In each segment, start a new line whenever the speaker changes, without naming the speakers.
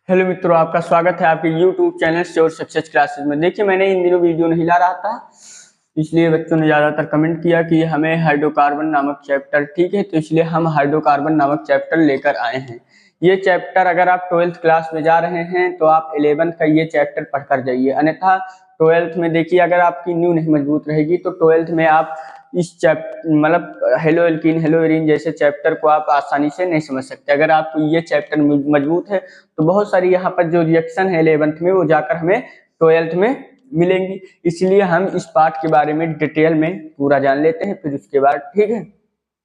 Hello मित्रों, आपका स्वागत है आपके YouTube channel sure success classes में। देखिए, मैंने इन दिनों वीडियो नहीं ला रहा था, इसलिए बच्चों ने ज़्यादातर कमेंट किया कि हमें हाइड्रोकार्बन नामक चैप्टर, ठीक है, तो इसलिए हम हाइड्रोकार्बन नामक चैप्टर लेकर आए हैं। ये चैप्टर अगर आप 12th क्लास में जा रहे हैं तो आप 11th का ये चैप्टर पढ़कर जाइए, अन्यथा 12th में देखिए अगर आपकी नींव नहीं मजबूत रहेगी तो 12th में आप इस चैप्टर मतलब हेलो एल्कीन हेलो एरीन जैसे चैप्टर को आप आसानी से नहीं समझ सकते। अगर आपको ये चैप्टर मजबूत है तो बहुत सारी यहाँ पर जो रिएक्शन है 11th में वो जाकर हमें 12th में मिलेंगी। इसलिए हम इस पार्ट के बारे में डिटेल में पूरा जान लेते हैं, फिर उसके बाद ठीक है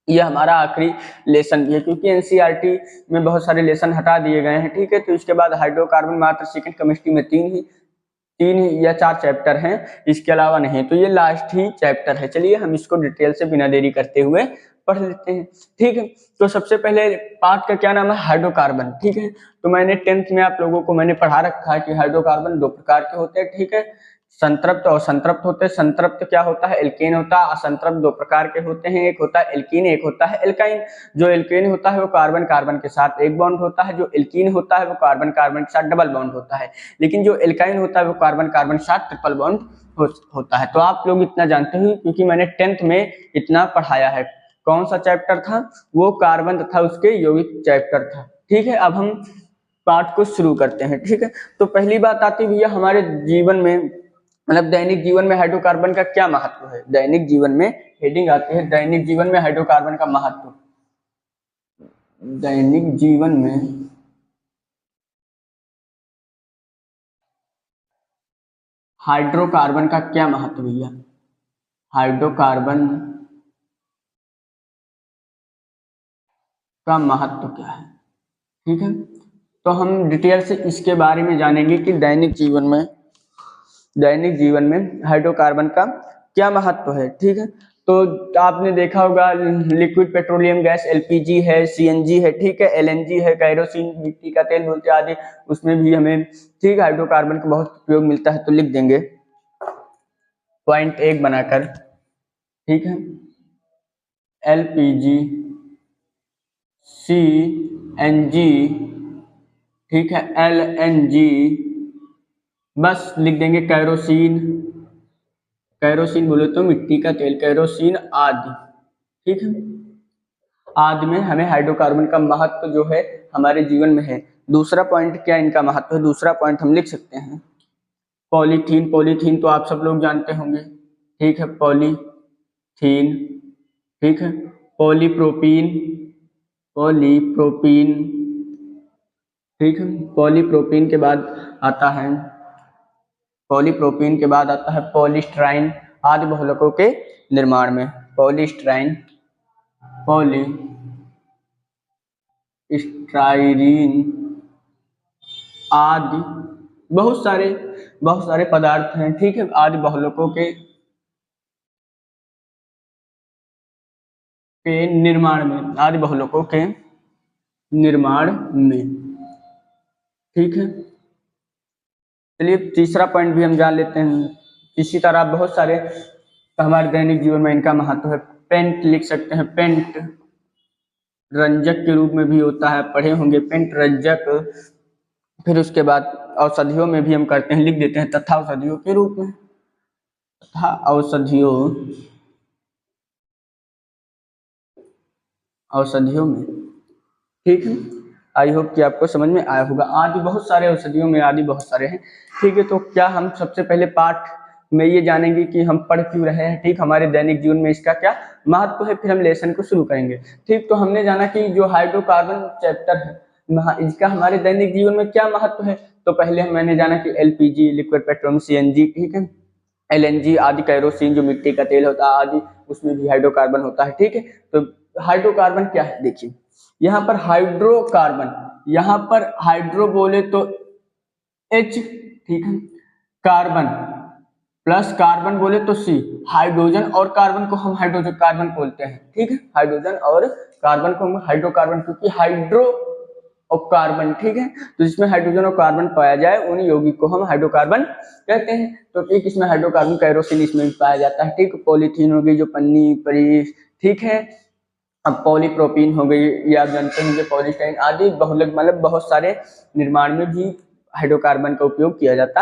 ये हमारा आखिरी लेसन भी है, क्योंकि एनसीईआरटी में बहुत सारे लेसन हटा दिए गए हैं, ठीक है। तो इसके बाद हाइड्रोकार्बन मात्र सेकंड केमिस्ट्री में तीन या 4 चैप्टर हैं, इसके अलावा नहीं। तो ये लास्ट ही चैप्टर है। चलिए हम इसको डिटेल से बिना देरी करते हुए पढ़ लेते हैं, ठीक है। तो सबसे पहले पार्ट का क्या नाम है, हाइड्रोकार्बन, ठीक है। तो मैंने 10th में आप लोगों को मैंने पढ़ा रखा है कि हाइड्रोकार्बन 2 प्रकार के होते हैं, ठीक है, संतृप्त और असंतृप्त होते हैं। संतृप्त क्या होता है, एल्केन होता है। असंतृप्त 2 प्रकार के होते हैं, एक होता है एल्कीन, एक होता है एल्काइन। जो एल्केन होता है वो कार्बन कार्बन के साथ एक बॉन्ड होता है, जो एल्कीन होता है वो कार्बन कार्बन के साथ डबल बॉन्ड होता है, लेकिन जो एल्काइन होता है वो कार्बन कार्बन के साथ ट्रिपल बॉन्ड होता है। तो आप लोग इतना जानते हो क्योंकि मैंने 10th में इतना पढ़ाया है। कौन सा चैप्टर था, वो कार्बन तथा उसके यौगिक चैप्टर था, ठीक है। अब हम पाठ को शुरू करते हैं, ठीक है। तो पहली बात आती है भैया हमारे जीवन में, मतलब दैनिक जीवन में हाइड्रोकार्बन का क्या महत्व है। दैनिक जीवन में हेडिंग आती है दैनिक जीवन में हाइड्रोकार्बन का महत्व। दैनिक जीवन में हाइड्रोकार्बन का क्या महत्व भैया, हाइड्रोकार्बन का महत्व क्या है, ठीक है। तो हम डिटेल से इसके बारे में जानेंगे कि दैनिक जीवन में हाइड्रोकार्बन का क्या महत्व है, ठीक है। तो आपने देखा होगा लिक्विड पेट्रोलियम गैस एलपीजी है, सीएनजी है, ठीक है, एलएनजी है, कैरोसिन मिट्टी का तेल बोलते आदि, उसमें भी हमें ठीक हाइड्रोकार्बन का बहुत उपयोग मिलता है। तो लिख देंगे पॉइंट 1 बनाकर, ठीक है, एलपीजी, सीएनजी, ठीक है, एलएनजी, बस लिख देंगे कैरोसिन, कैरोसिन बोले तो मिट्टी का तेल, कैरोसिन आदि, ठीक है, आदि में हमें हाइड्रोकार्बन का महत्व जो है हमारे जीवन में है। दूसरा पॉइंट क्या इनका महत्व है, दूसरा पॉइंट हम लिख सकते हैं पॉलीथीन। पॉलीथीन तो आप सब लोग जानते होंगे, ठीक है, पॉलीथीन, ठीक है, पॉलीप्रोपीन, पॉलीप्रोपीन, ठीक है, पॉलीप्रोपीन के बाद आता है, पॉलीप्रोपीन के बाद आता है पॉलीस्टाइरीन आदि बहुलकों के निर्माण में, पॉलीस्टाइरीन, पॉलीस्टाइरीन आदि बहुत सारे पदार्थ हैं, ठीक है, आदि बहुलकों के निर्माण में, आदि बहुलकों के निर्माण में, ठीक है। चलिए तीसरा पॉइंट भी हम जान लेते हैं। इसी तरह बहुत सारे हमारे दैनिक जीवन में इनका महत्व है। पेंट लिख सकते हैं, पेंट रंजक के रूप में भी होता है, पढ़े होंगे पेंट रंजक। फिर उसके बाद औषधियों में भी हम करते हैं, लिख देते हैं तथा औषधियों के रूप में, तथा औषधियों में, ठीक है। आई होप कि आपको समझ में आया होगा। आदि बहुत सारे औषधियों में आदि बहुत सारे हैं, ठीक है। तो क्या हम सबसे पहले पाठ में ये जानेंगे कि हम पढ़ क्यों रहे हैं, ठीक, हमारे दैनिक जीवन में इसका क्या महत्व है, फिर हम लेसन को शुरू करेंगे, ठीक। तो हमने जाना कि जो हाइड्रोकार्बन चैप्टर है इसका हमारे दैनिक जीवन में क्या महत्व है। तो पहले मैंने जाना कि एलपीजी लिक्विड पेट्रोलियम, सीएनजी, ठीक है, एलएनजी आदि, कैरोसिन जो मिट्टी का तेल होता है आदि, उसमें भी हाइड्रोकार्बन होता है, ठीक है। तो हाइड्रोकार्बन क्या है, देखिए यहाँ पर हाइड्रोकार्बन, यहाँ पर हाइड्रो बोले तो H, ठीक है, कार्बन प्लस कार्बन बोले तो C, हाइड्रोजन और कार्बन को हम हाइड्रोजन कार्बन बोलते हैं, ठीक है, हाइड्रोजन और कार्बन को हम हाइड्रोकार्बन, क्योंकि हाइड्रो और कार्बन, ठीक है, तो जिसमें हाइड्रोजन और कार्बन पाया जाए उन यौगिक को हम हाइड्रोकार्बन कहते हैं। तो एक इसमें हाइड्रोकार्बन कैरोसिन इसमें भी पाया जाता है, ठीक, पॉलीथीन हो गई जो पन्नी परी, ठीक है, अब पॉलीप्रोपीन हो गई, ये आप जानते होंगे, पॉलीस्टाइन आदि बहुलक मतलब बहुत सारे निर्माण में भी हाइड्रोकार्बन का उपयोग किया जाता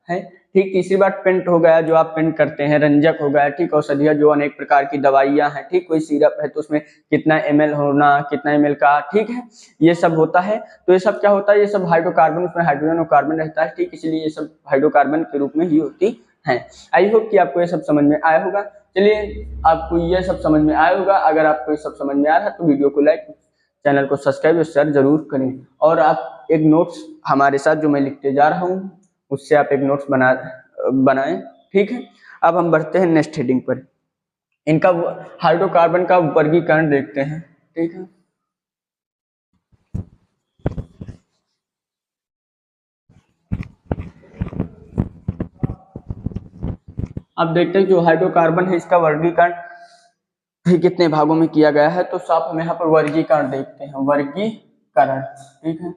है। ठीक, तीसरी बात पेंट हो गया, जो आप पेंट करते हैं, रंजक हो गया, ठीक, औषधियाँ जो अनेक प्रकार की दवाइयाँ हैं, ठीक, कोई सिरप है तो उसमें कितना ml होना, कितना ml का, ठीक है, ये सब होता है। तो ये सब क्या होता है, ये सब हाइड्रोकार्बन, उसमें हाइड्रोजन और कार्बन रहता है, ठीक, इसलिए ये सब हाइड्रोकार्बन के रूप में ही होती है। आई होप कि आपको ये सब समझ में आया होगा। चलिए, आपको ये सब समझ में आया होगा। अगर आपको ये सब समझ में आ रहा है तो वीडियो को लाइक, चैनल को सब्सक्राइब और शेयर जरूर करें। और आप एक नोट्स हमारे साथ जो मैं लिखते जा रहा हूँ उससे आप एक नोट्स बनाएं, ठीक है। अब हम बढ़ते हैं नेक्स्ट हेडिंग पर, इनका हाइड्रोकार्बन का वर्गीकरण देखते हैं, ठीक है। अब देखते हैं जो हाइड्रोकार्बन है इसका वर्गीकरण कितने भागों में किया गया है। तो साफ हम यहाँ पर वर्गीकरण देखते हैं, वर्गीकरण, ठीक है,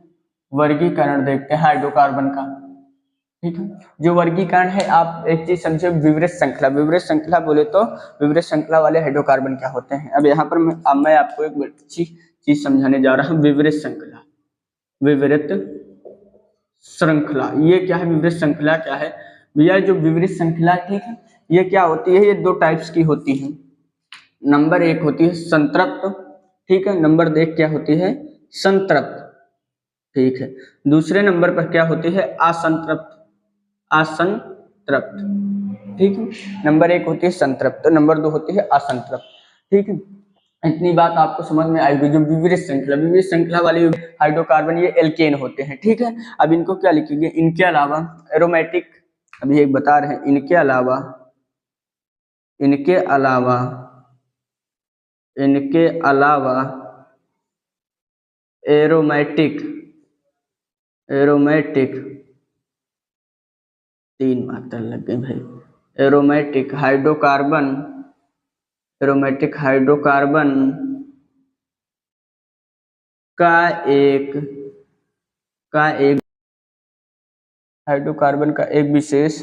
वर्गीकरण देखते हैं हाइड्रोकार्बन का, ठीक है। जो वर्गीकरण है, आप एक चीज समझे, विवृत श्रृंखला, विवृत श्रृंखला बोले तो विवृत श्रृंखला वाले हाइड्रोकार्बन क्या होते हैं। अब यहाँ पर मैं आपको एक अच्छी चीज समझाने जा रहा हूँ, विवृत श्रृंखला, विवृत श्रृंखला, ये क्या है, विवृत श्रृंखला क्या है भैया, जो विवृत श्रृंखला, ठीक है, ये क्या होती है, ये दो टाइप्स की होती है। नंबर एक होती है संतृप्त, ठीक है, नंबर एक क्या होती है, संतृप्त, ठीक है। दूसरे नंबर पर क्या होती है, असंतृप्त, असंतृप्त, ठीक है। नंबर एक होती है संतृप्त, नंबर दो होती है असंतृप्त, ठीक है। इतनी बात आपको समझ में आएगी। जो विवृत श्रृंखला, विवृत श्रृंखला वाले हाइड्रोकार्बन ये एल्केन होते हैं, ठीक है। अब इनको क्या लिखेंगे, इनके अलावा एरोमेटिक, अभी एक बता रहे हैं, इनके अलावा, इनके अलावा, इनके अलावा एरोमेटिक, एरोमेटिक, तीन मात्रा लग गई भाई, एरोमेटिक हाइड्रोकार्बन, एरोमेटिक हाइड्रोकार्बन का एक हाइड्रोकार्बन का एक विशेष,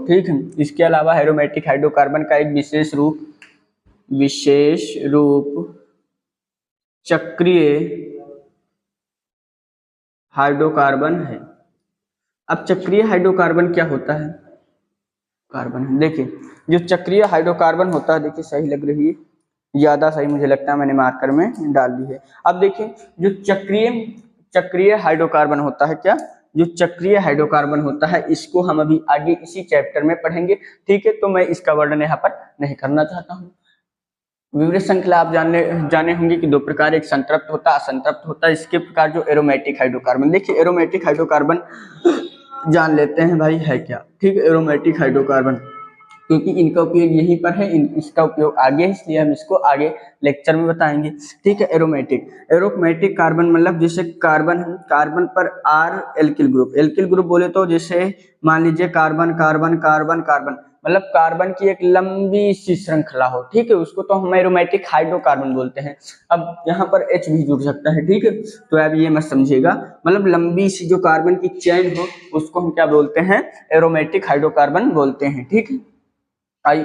ठीक है, इसके अलावा एरोमेटिक हाइड्रोकार्बन का एक विशेष रूप चक्रीय हाइड्रोकार्बन है। अब चक्रीय हाइड्रोकार्बन क्या होता है, कार्बन है, देखिए जो चक्रीय हाइड्रोकार्बन होता है, देखिए सही लग रही है, ज्यादा सही मुझे लगता है, मैंने मार्कर में डाल दी है। अब देखिए जो चक्रीय हाइड्रोकार्बन होता है, क्या, जो चक्रीय हाइड्रोकार्बन होता है, इसको हम अभी आगे इसी चैप्टर में पढ़ेंगे, ठीक है। तो मैं इसका वर्णन यहाँ पर नहीं करना चाहता हूँ। विवृत श्रृंखला आप जाने होंगे कि दो प्रकार, एक संतृप्त होता है, असंतृप्त होता है। इसके प्रकार जो एरोमेटिक हाइड्रोकार्बन, देखिए एरोमेटिक हाइड्रोकार्बन जान लेते हैं भाई है क्या, ठीक है। एरोमेटिक हाइड्रोकार्बन, क्योंकि इनका उपयोग यहीं पर है, इसका उपयोग आगे है, इसलिए हम इसको आगे लेक्चर में बताएंगे, ठीक है। एरोमेटिक कार्बन मतलब जैसे कार्बन है, कार्बन पर आर एल्किल ग्रुप बोले तो जैसे मान लीजिए कार्बन कार्बन कार्बन कार्बन, मतलब कार्बन की एक लंबी सी श्रृंखला हो, ठीक है, उसको तो हम एरोमेटिक हाइड्रोकार्बन बोलते हैं। अब यहाँ पर H भी जुड़ सकता है, ठीक है। तो अब ये मत समझिएगा, मतलब लंबी सी जो कार्बन की चेन हो उसको हम क्या बोलते हैं, एरोमेटिक हाइड्रोकार्बन बोलते हैं, ठीक है।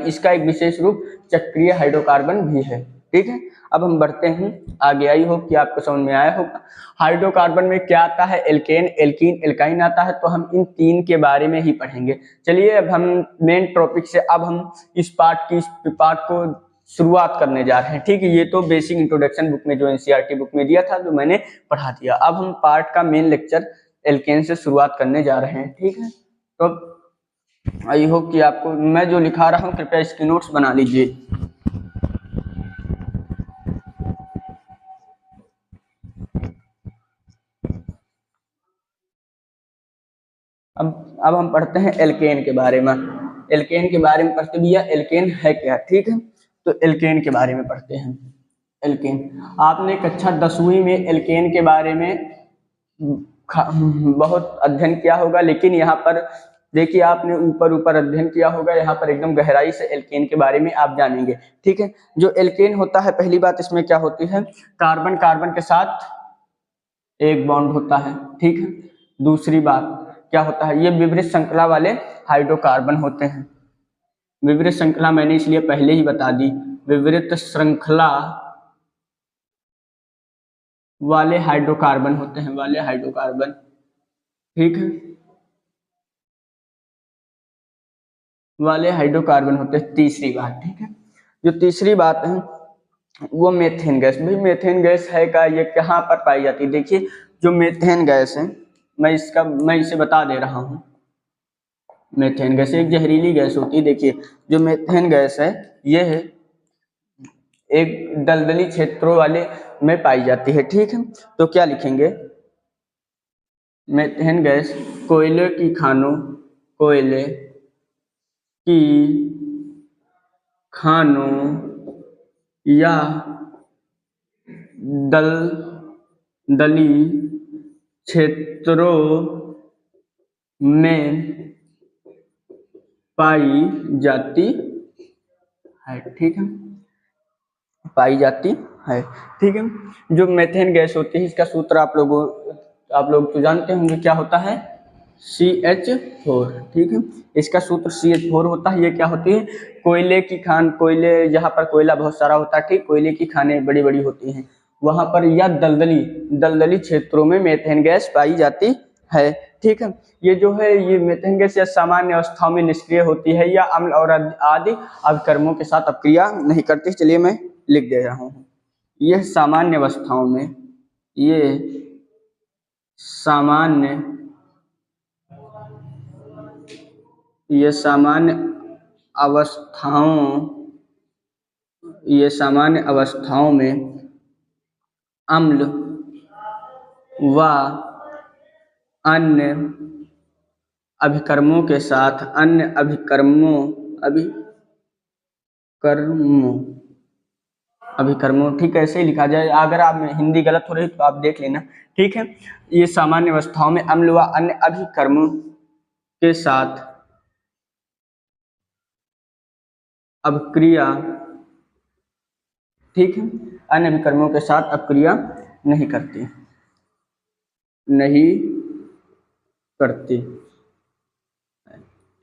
इसका एक विशेष रूप चक्रीय हाइड्रोकार्बन भी है, ठीक है। अब हम बढ़ते हैं आगे, आई होप कि आपको समझ में आया होगा। हाइड्रोकार्बन में क्या आता है, एल्केन, एल्कीन, एल्काइन आता है, तो हम इन तीन के बारे में ही पढ़ेंगे। चलिए अब हम मेन टॉपिक से, अब हम इस पार्ट को शुरुआत करने जा रहे हैं, ठीक है। ये तो बेसिक इंट्रोडक्शन बुक में जो एनसीईआरटी बुक में दिया था, जो मैंने पढ़ा दिया। अब हम पार्ट का मेन लेक्चर एल्केन से शुरुआत करने जा रहे हैं, ठीक है। तो आई होप कि आपको मैं जो लिखा रहा हूँ कृपया इसकी नोट्स बना लीजिए। अब हम पढ़ते हैं एल्केन के बारे में। एल्केन के बारे में पढ़ते भैया, एल्केन है क्या, ठीक है। तो एल्केन के बारे में पढ़ते हैं। एल्केन, आपने कक्षा 10वीं में एल्केन के बारे में बहुत अध्ययन किया होगा, लेकिन यहाँ पर देखिए आपने ऊपर अध्ययन किया होगा, यहाँ पर एकदम गहराई से एल्केन के बारे में आप जानेंगे, ठीक है। जो एल्केन होता है, पहली बात इसमें क्या होती है, कार्बन कार्बन के साथ एक बॉन्ड होता है, ठीक है। दूसरी बात क्या होता है, ये विवृत श्रृंखला वाले हाइड्रोकार्बन होते हैं। विवृत श्रृंखला मैंने इसलिए पहले ही बता दी, विवृत श्रृंखला वाले हाइड्रोकार्बन होते हैं, वाले हाइड्रोकार्बन। ठीक है, वाले हाइड्रोकार्बन होते हैं। तीसरी बात, ठीक है, जो तीसरी बात है वो मेथेन गैस। भाई मेथेन गैस है का, ये कहाँ पर पाई जाती है? देखिए जो मेथेन गैस है, मैं इसे बता दे रहा हूँ। मेथेन गैस एक जहरीली गैस होती है। देखिए जो मेथेन गैस है ये है एक दलदली क्षेत्रों वाले में पाई जाती है। ठीक है, तो क्या लिखेंगे? मेथेन गैस कोयले की खानों, कोयले की खानों या दलदली क्षेत्रों में पाई जाती है। ठीक है, पाई जाती है। ठीक है, जो मेथेन गैस होती है इसका सूत्र आप लोग तो जानते होंगे क्या होता है? CH4। ठीक है, इसका सूत्र CH4 होता है। ये क्या होती है? कोयले की खान, कोयले जहाँ पर कोयला बहुत सारा होता है, ठीक, कोयले की खानें बड़ी बड़ी होती हैं वहां पर, या दलदली क्षेत्रों में मेथेन गैस पाई जाती है। ठीक है, ये जो है ये मेथेन गैस या सामान्य अवस्थाओं में निष्क्रिय होती है या अम्ल और आदि अभिकर्मों के साथ अपक्रिया नहीं करती। चलिए मैं लिख दे रहा हूँ। यह सामान्य अवस्थाओं में, ये सामान्य अवस्थाओं में अम्ल व अन्य अभिकर्मों के साथ, अभिकर्मों, ठीक है, ऐसे ही लिखा जाए। अगर आप में हिंदी गलत हो रही तो आप देख लेना। ठीक है, ये सामान्य अवस्थाओं में अम्ल व अन्य अभिकर्मों के साथ अपक्रिया, ठीक है, अन्य अभिकर्मों के साथ अपक्रिया नहीं करती।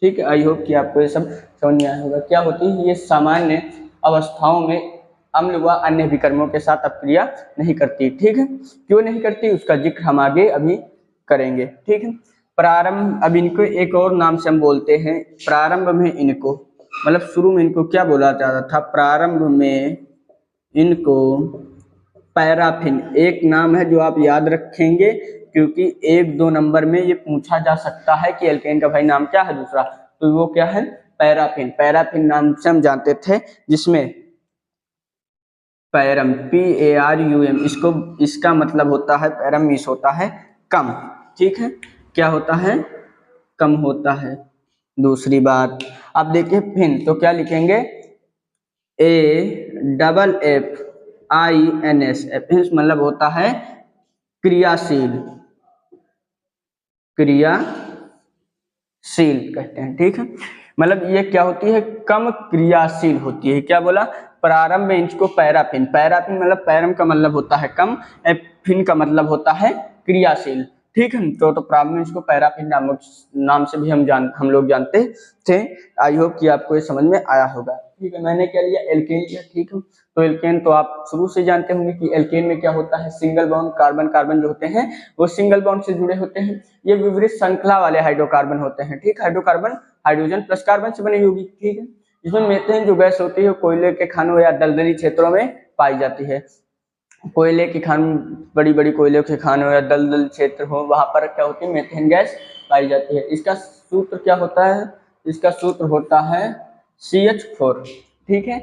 ठीक है, आई होप कि आपको ये सब समझ में आया होगा। क्या होती है ये सामान्य अवस्थाओं में अम्ल व अन्य विकर्मों के साथ अपक्रिया नहीं करती। ठीक है, क्यों नहीं करती उसका जिक्र हम आगे अभी करेंगे। ठीक है, प्रारंभ, अब इनको एक और नाम से हम बोलते हैं, प्रारंभ में इनको, मतलब शुरू में इनको क्या बोला जाता था? प्रारंभ में इनको पैराफिन, एक नाम है जो आप याद रखेंगे क्योंकि 1-2 नंबर में ये पूछा जा सकता है कि एल्केन का भाई नाम क्या है दूसरा, तो वो क्या है? पैराफिन। पैराफिन नाम से हम जानते थे, जिसमें पैरम, PARUM, इसका मतलब होता है, पैरम मीन्स होता है कम। ठीक है, क्या होता है? कम होता है। दूसरी बात, अब देखिए फिन, तो क्या लिखेंगे? AFFINS, मतलब होता है क्रियाशील, कहते हैं। ठीक है, मतलब ये क्या होती है? कम क्रियाशील होती है। क्या बोला? प्रारंभ में इसको पैराफिन, मतलब पैरम का मतलब होता है कम, फिन का मतलब होता है क्रियाशील। ठीक है, तो प्रारंभ में इसको पैराफिन नाम से भी हम लोग जानते थे। आई होप कि आपको ये समझ में आया होगा। ठीक है, मैंने क्या लिया? एल्केन लिया। ठीक है, तो एल्केन तो आप शुरू से जानते होंगे कि एल्केन में क्या होता है? सिंगल बॉन्ड, कार्बन जो होते हैं वो सिंगल बॉन्ड से जुड़े होते हैं। ये विपरीत श्रृंखला वाले हाइड्रोकार्बन होते हैं। ठीक, हाइड्रोकार्बन हाइड्रोजन प्लस कार्बन से बनी होगी। ठीक है, इसमें मेथेन जो गैस होती है कोयले के खानों या दलदली क्षेत्रों में पाई जाती है। कोयले की खान, बड़ी बड़ी कोयले के खानों या दलदल क्षेत्र हो, वहां पर क्या होती है? मेथेन गैस पाई जाती है। इसका सूत्र क्या होता है? इसका सूत्र होता है CH4। ठीक है,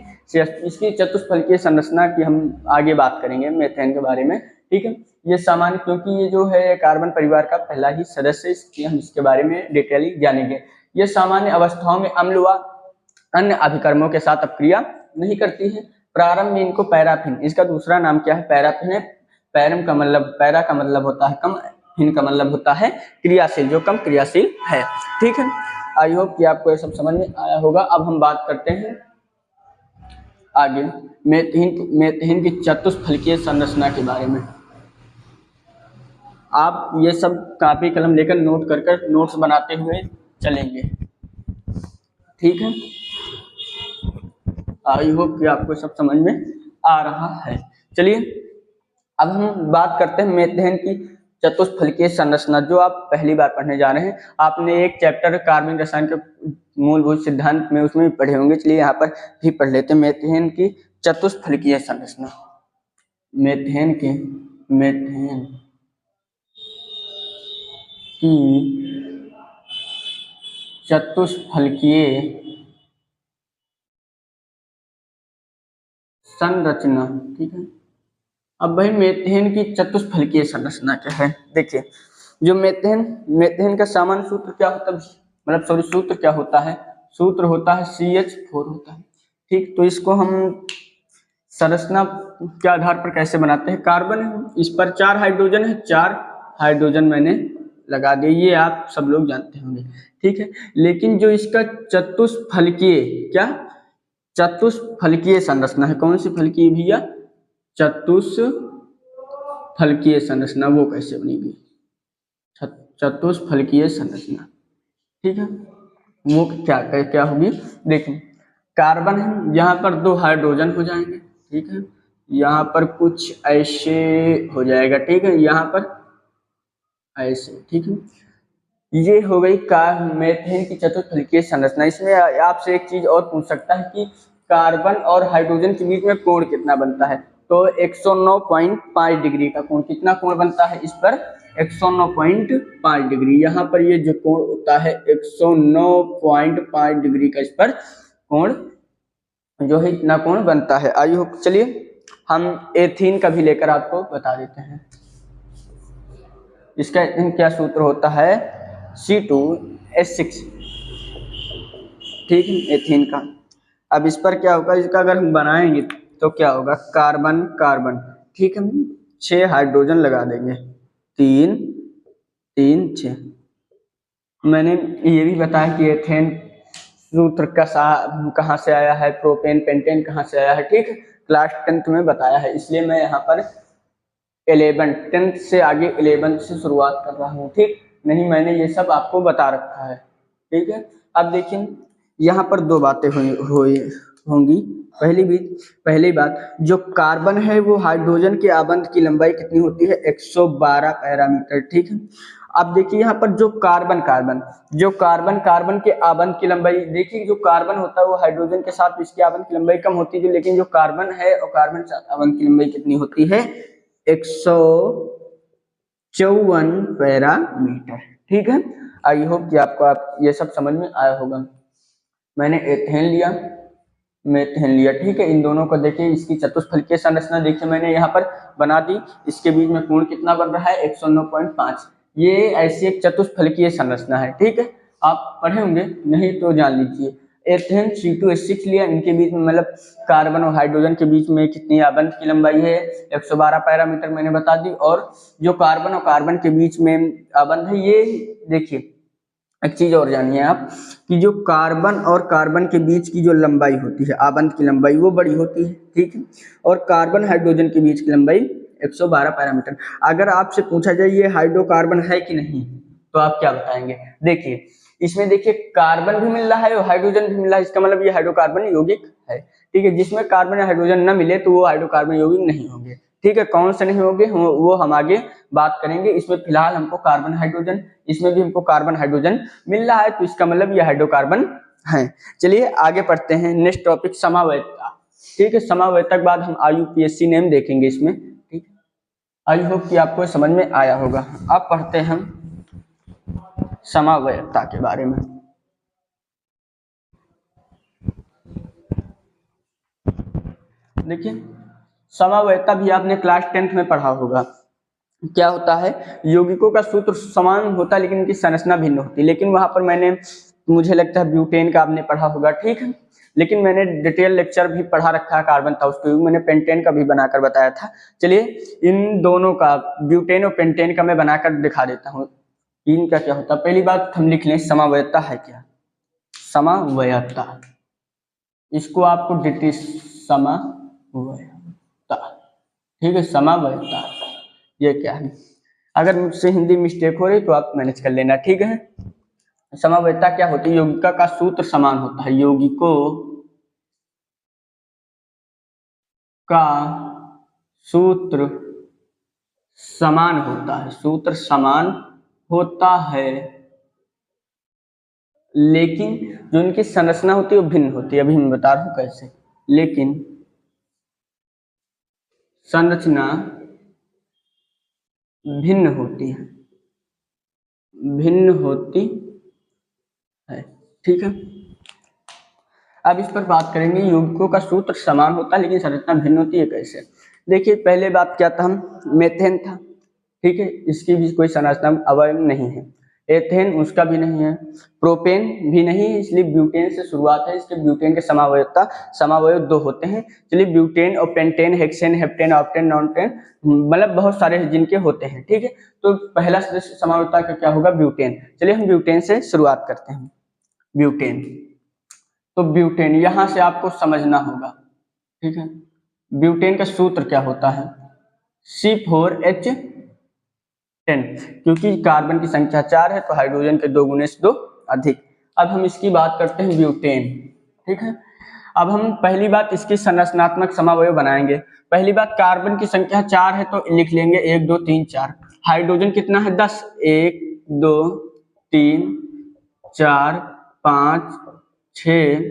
इसकी चतुष्फलकीय संरचना की हम आगे बात करेंगे मेथेन के बारे में। ठीक है, ये सामान्य, क्योंकि ये जो है कार्बन परिवार का पहला ही सदस्य, इसलिए हम इसके बारे में डिटेली जानेंगे। ये सामान्य अवस्थाओं में अम्ल व अन्य अभिकर्मों के साथ अपक्रिया नहीं करती है। प्रारंभ में इनको पैराफिन, इसका दूसरा नाम क्या है? पैराफिन है। पैरा का मतलब होता है कम, फिन का मतलब होता है क्रियाशील, जो कम क्रियाशील है। ठीक है, आई होप कि आपको ये सब समझ में आया होगा। अब हम बात करते हैं आगे मेथेन की चतुष्फलकीय संरचना के बारे में। आप ये सब कॉपी कलम लेकर नोट्स बनाते हुए चलेंगे। ठीक है, आई होप कि आपको सब समझ में आ रहा है। चलिए अब हम बात करते हैं मेथेन की चतुष्फलकीय संरचना, जो आप पहली बार पढ़ने जा रहे हैं। आपने एक चैप्टर कार्बनिक रसायन के मूलभूत सिद्धांत में उसमें भी पढ़े होंगे। चलिए यहाँ पर भी पढ़ लेते हैं मेथेन की चतुष्फलकीय संरचना। मेथेन की चतुष्फलकीय संरचना, ठीक है। अब भाई मेथेन की चतुष्फलकीय संरचना क्या है, देखिए। जो मेथेन का सामान्य सूत्र क्या होता है, मतलब सॉरी सूत्र क्या होता है, सूत्र होता है CH4 होता है, ठीक। तो इसको हम संरचना के आधार पर कैसे बनाते हैं, कार्बन है, इस पर 4 हाइड्रोजन है, 4 हाइड्रोजन मैंने लगा दिए, ये आप सब लोग जानते होंगे, ठीक है। लेकिन जो इसका चतुष्फलकीय संरचना है, कौन सी फलकीय भैया, चतुष्फलकीय संरचना, वो कैसे बनेगी, चतुष्फलकीय संरचना, ठीक है। वो क्या होगी, देखिए। कार्बन है, यहाँ पर 2 हाइड्रोजन हो जाएंगे, ठीक है। यहाँ पर कुछ ऐसे हो जाएगा, ठीक है, यहाँ पर ऐसे, ठीक है। ये हो गई मेथेन की चतुष्फलकीय संरचना। इसमें आपसे एक चीज और पूछ सकता है कि कार्बन और हाइड्रोजन के बीच में कोण कितना बनता है, तो 109.5 डिग्री का कोण, कितना कोण बनता है इस पर, 109.5 डिग्री। यहाँ पर ये जो कोण होता है 109.5 डिग्री का इस पर कोण जो है, इतना कोण बनता है। आई होप, चलिए हम एथीन का भी लेकर आपको बता देते हैं। इसका क्या सूत्र होता है, C2H6, ठीक है, एथीन का। अब इस पर क्या होगा, इसका अगर हम बनाएंगे तो क्या होगा, कार्बन कार्बन, ठीक है, 6 हाइड्रोजन लगा देंगे, 3 3 6। मैंने ये भी बताया कि एथेन सूत्र का कहाँ से आया है, प्रोपेन पेंटेन कहाँ से आया है, ठीक, क्लास 10th में बताया है, इसलिए मैं यहाँ पर 10th से आगे 11th से शुरुआत कर रहा हूँ, ठीक, नहीं मैंने ये सब आपको बता रखा है, ठीक है। अब देखिए यहाँ पर 2 बातें होंगी। पहली बात, जो कार्बन है वो हाइड्रोजन के आबंध की लंबाई कितनी होती है, 112 पैरामीटर, ठीक है। अब देखिए यहाँ पर जो कार्बन के आबंध की लंबाई, देखिए जो कार्बन होता है वो हाइड्रोजन के साथ इसकी आबंध की लंबाई कम होती है, लेकिन जो कार्बन है और कार्बन के साथ आबंध की लंबाई कितनी होती है, 154 पैरामीटर, ठीक है। आई होप कि आपको ये सब समझ में आया होगा। मैंने एथेन लिया, मेथेन लिया, ठीक है। इन दोनों को देखिए, इसकी चतुष्फलकीय संरचना देखिए मैंने यहाँ पर बना दी। इसके बीच में कोण कितना बन रहा है, 109.5। ये ऐसी एक चतुष्फलकीय संरचना है, ठीक है। आप पढ़े होंगे, नहीं तो जान लीजिए। एथेन C2H6 लिया, इनके बीच में मतलब कार्बन और हाइड्रोजन के बीच में कितनी आबंध की लंबाई है, 112 पैरामीटर मैंने बता दी। और जो कार्बन और कार्बन के बीच में आबंध है, ये देखिए एक चीज और जानिए आप कि जो कार्बन और कार्बन के बीच की जो लंबाई होती है, आबंध की लंबाई, वो बड़ी होती है, ठीक है। और कार्बन हाइड्रोजन के बीच की लंबाई 112 पैरामीटर। अगर आपसे पूछा जाए ये हाइड्रोकार्बन है कि नहीं, तो आप क्या बताएंगे, देखिए इसमें देखिए कार्बन भी मिल रहा है और हाइड्रोजन भी मिल रहा है, इसका मतलब ये हाइड्रोकार्बन यौगिक है, ठीक है। जिसमें कार्बन या हाइड्रोजन न मिले तो वो हाइड्रोकार्बन यौगिक नहीं होंगे, ठीक है। कौन से नहीं होंगे वो हम आगे बात करेंगे। इसमें फिलहाल हमको कार्बन हाइड्रोजन, इसमें भी हमको कार्बन हाइड्रोजन मिल रहा है, तो इसका मतलब ये हाइड्रोकार्बन है। चलिए आगे पढ़ते हैं, नेक्स्ट टॉपिक समवायता, ठीक है। समवायता के बाद हम IUPAC नेम देखेंगे इसमें, ठीक है। आई होप कि आपको समझ में आया होगा। अब पढ़ते हैं हम समवायता के बारे में। देखिए समवायता भी आपने क्लास 10th में पढ़ा होगा। क्या होता है, यौगिकों का सूत्र समान होता है लेकिन इनकी संरचना भिन्न होती है। लेकिन वहां पर मुझे लगता है ब्यूटेन का आपने पढ़ा होगा, ठीक है। लेकिन मैंने डिटेल लेक्चर भी पढ़ा रखा है कार्बन था, उसको मैंने पेंटेन का भी बनाकर बताया था। चलिए इन दोनों का, ब्यूटेन और पेंटेन का मैं बनाकर दिखा देता हूँ इनका क्या होता है। पहली बात हम लिख लें, समवायता है क्या, समवायता, इसको आपको डिटेल समवायता, ठीक है। समवायता ये क्या है, अगर मुझसे हिंदी मिस्टेक हो रही तो आप मैनेज कर लेना, ठीक है। समवायता क्या होती है, यौगिका का सूत्र समान होता है, यौगिकों का सूत्र समान होता है, सूत्र समान होता है, लेकिन जो इनकी संरचना होती है वो भिन्न होती है। अभी मैं बता रहा हूं कैसे। लेकिन संरचना भिन्न होती है, भिन्न होती है, ठीक है। अब इस पर बात करेंगे, यौगिकों का सूत्र समान होता है लेकिन संरचना भिन्न होती है, कैसे। देखिए पहले बात क्या था, मेथेन था, ठीक है, इसकी भी कोई संरचना अवयव नहीं है। एथेन, उसका भी नहीं है। प्रोपेन भी नहीं है, इसलिए ब्यूटेन से शुरुआत है। इसके ब्यूटेन के समावयव 2 होते हैं। चलिए ब्यूटेन और पेंटेन, हेक्सेन, हेप्टेन, ऑक्टेन, नॉनटेन, मतलब बहुत सारे जिनके होते हैं, ठीक है। तो पहला सदस्य समावयवता का क्या होगा, ब्यूटेन। चलिए हम ब्यूटेन से शुरुआत करते हैं। ब्यूटेन, तो ब्यूटेन यहां से आपको समझना होगा, ठीक है। ब्यूटेन का सूत्र क्या होता है, C4H10, क्योंकि कार्बन की संख्या 4 है तो हाइड्रोजन के 2 गुने से 2 अधिक। अब हम इसकी बात करते हैं ब्यूटेन, ठीक है। अब हम पहली बात इसकी संरचनात्मक समावयव बनाएंगे। पहली बात, कार्बन की संख्या 4 है तो लिख लेंगे 1 2 3 4। हाइड्रोजन कितना है, 10, 1 2 3 4 5 6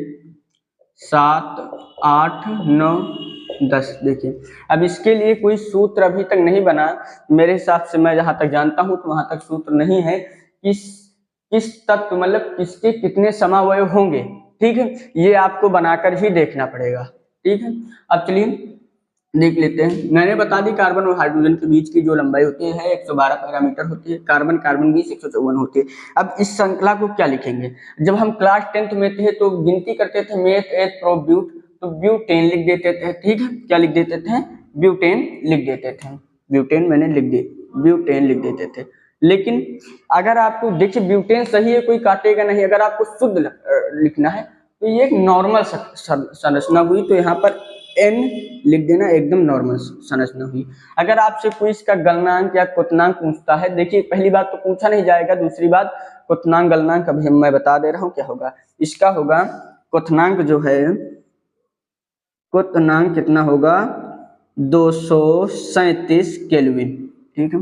7 8 9 10। देखिए अब इसके लिए कोई सूत्र अभी तक नहीं बना मेरे हिसाब से, मैं जहां तक जानता हूं तो वहां तक सूत्र नहीं है किस तत्व मतलब किसके कितने समावयव होंगे, ठीक है। ये आपको बनाकर ही देखना पड़ेगा, ठीक है। अब चलिए देख लेते हैं। मैंने बता दी कार्बन और हाइड्रोजन के बीच की जो लंबाई होती है 112 पैरामीटर होती है। कार्बन कार्बन 20 154 होती है। अब इस श्रृंखला को क्या लिखेंगे, जब हम क्लास 10th में थे तो गिनती करते थे मेथ एथ प्रो ब्यूट, तो ब्यूटेन लिख देते थे, ठीक है। क्या लिख देते थे, ब्यूटेन लिख देते थे। ब्यूटेन मैंने लिख दी, ब्यूटेन लिख देते थे। लेकिन अगर आपको देखिए ब्यूटेन सही है, कोई काटेगा नहीं। अगर आपको शुद्ध लिखना है तो ये एक नॉर्मल संरचना हुई, तो यहाँ पर N लिख देना, एकदम नॉर्मल संरचना हुई। अगर आपसे कोई इसका गलनांक या क्वथनांक पूछता है, देखिए पहली बात तो पूछा नहीं जाएगा, दूसरी बात क्वथनांक गलनांक अभी मैं बता दे रहा हूँ क्या होगा। इसका होगा क्वथनांक जो है, क्वथनांक कितना होगा, 237 केल्विन, ठीक है।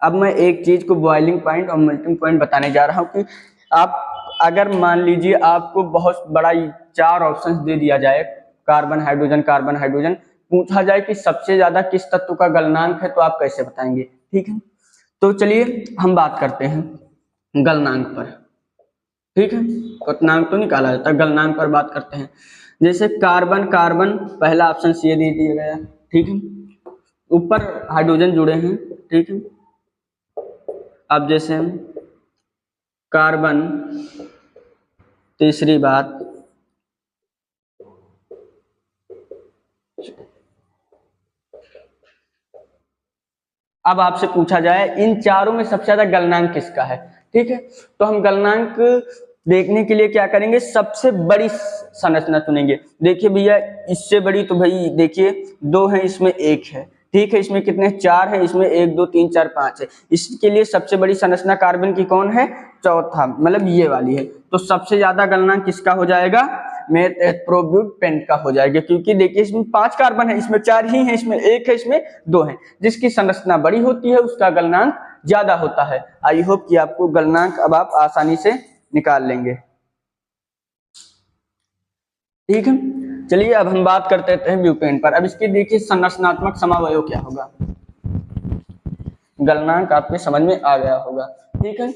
अब मैं एक चीज को बॉइलिंग पॉइंट और मेल्टिंग पॉइंट बताने जा रहा हूँ कि आप अगर मान लीजिए आपको बहुत बड़ा 4 ऑप्शंस दे दिया जाए, कार्बन हाइड्रोजन, पूछा जाए कि सबसे ज्यादा किस तत्व का गलनांक है, तो आप कैसे बताएंगे, ठीक है। तो चलिए हम बात करते हैं गलनांक पर, ठीक है। क्वथनांक तो निकाला जाता है, गलनांक पर बात करते हैं। जैसे कार्बन पहला ऑप्शन ये दे दिया गया, ठीक है। ऊपर हाइड्रोजन जुड़े हैं, ठीक है। अब जैसे हम कार्बन, तीसरी बात अब आपसे पूछा जाए इन चारों में सबसे ज्यादा गलनांक किसका है, ठीक है। तो हम गलनांक देखने के लिए क्या करेंगे, सबसे बड़ी संरचना चुनेंगे। देखिए भैया इससे बड़ी तो भाई देखिए 2 है, इसमें 1 है, ठीक है। इसमें कितने 4 है, इसमें 1 2 3 4 5 है। इसके लिए सबसे बड़ी संरचना कार्बन की कौन है, चौथा, मतलब ये वाली है। तो सबसे ज्यादा गलनांक किसका हो जाएगा, प्रोब्यूटेंट का हो जाएगा, क्योंकि देखिए इसमें 5 कार्बन है, इसमें 4 ही है, इसमें 1 है, इसमें 2 है। जिसकी संरचना बड़ी होती है उसका गलनांक ज्यादा होता है। आई होप कि आपको गलनांक अब आप आसानी से निकाल लेंगे, ठीक है। चलिए अब हम बात करते हैं ब्यूटेन पर। अब इसके देखिए संरचनात्मक समावयव क्या होगा, गलनांक आपके समझ में आ गया होगा, ठीक है।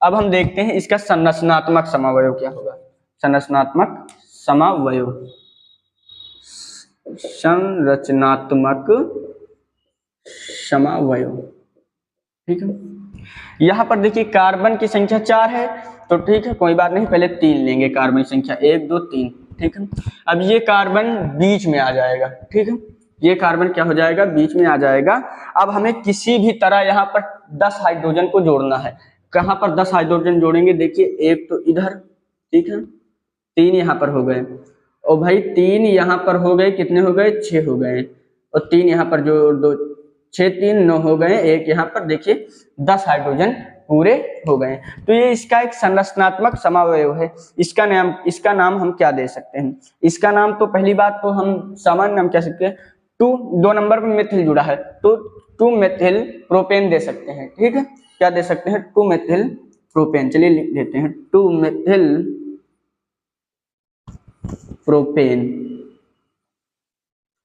अब हम देखते हैं इसका संरचनात्मक समावयव क्या होगा। संरचनात्मक समावयव, संरचनात्मक समावयव, ठीक है। यहां पर देखिए कार्बन की संख्या 4 है, तो ठीक है कोई बात नहीं, पहले 3 लेंगे कार्बन की संख्या 1 2 3, ठीक है। अब ये कार्बन बीच में आ जाएगा, ठीक है। ये कार्बन क्या हो जाएगा, बीच में आ जाएगा। अब हमें किसी भी तरह यहाँ पर 10 हाइड्रोजन को जोड़ना है। कहाँ पर 10 हाइड्रोजन जोड़ेंगे, देखिए एक तो इधर, ठीक है, 3 यहाँ पर हो गए, और भाई 3 यहाँ पर हो गए, कितने हो गए, 6 हो गए, और 3 यहाँ पर जो 2 6 3 9 हो गए, एक यहाँ पर देखिए 10 हाइड्रोजन पूरे हो गए। तो ये इसका एक संरचनात्मक समावयव है। इसका नाम हम क्या दे सकते हैं? इसका नाम तो पहली बात तो हम सामान्य नाम कह सकते हैं, 2 नंबर पर मेथिल जुड़ा है तो 2 मेथिल प्रोपेन दे सकते हैं। ठीक है, क्या दे सकते हैं? 2 मेथिल प्रोपेन। चलिए लिख देते हैं 2 मेथिल प्रोपेन,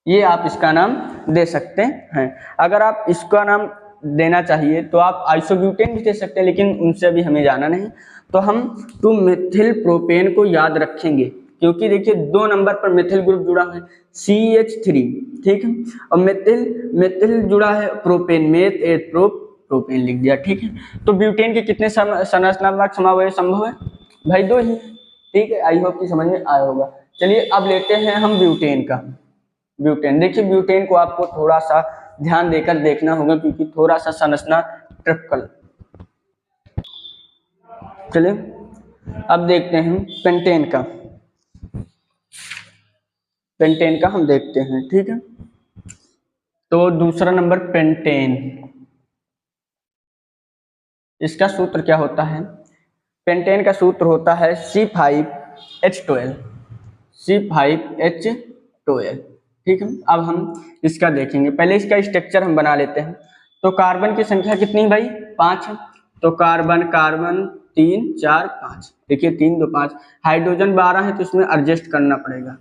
ये आप इसका नाम दे सकते हैं। अगर आप इसका नाम देना चाहिए तो आप आइसोब्यूटेन भी दे सकते हैं, लेकिन उनसे अभी हमें जाना नहीं। तो हम 2 मेथिल प्रोपेन को याद रखेंगे, क्योंकि देखिए 2 नंबर पर मेथिल ग्रुप जुड़ा है CH3, ठीक है, और मेथिल जुड़ा है प्रोपेन, मेथ 8 प्रोपेन लिख दिया। ठीक है, तो ब्यूटेन के कितने संरचनात्मक समावयव संभव है? भाई 2 ही। ठीक है, आई होप कि समझ में आया होगा। चलिए अब लेते हैं हम ब्यूटेन का। ब्यूटेन, देखिए ब्यूटेन को आपको थोड़ा सा ध्यान देकर देखना होगा, क्योंकि थोड़ा सा संरचना ट्रिपिकल। चलिए अब देखते हैं पेंटेन का। पेंटेन का हम देखते हैं। ठीक है, तो दूसरा नंबर पेंटेन, इसका सूत्र क्या होता है? पेंटेन का सूत्र होता है C5H12, C5H12। ठीक है, अब हम इसका देखेंगे। पहले इसका स्ट्रक्चर हम बना लेते हैं। तो कार्बन की संख्या कितनी है भाई? 5 है। तो कार्बन 3 4 5, देखिए 3 2 5। हाइड्रोजन 12 है तो इसमें एडजस्ट करना पड़ेगा।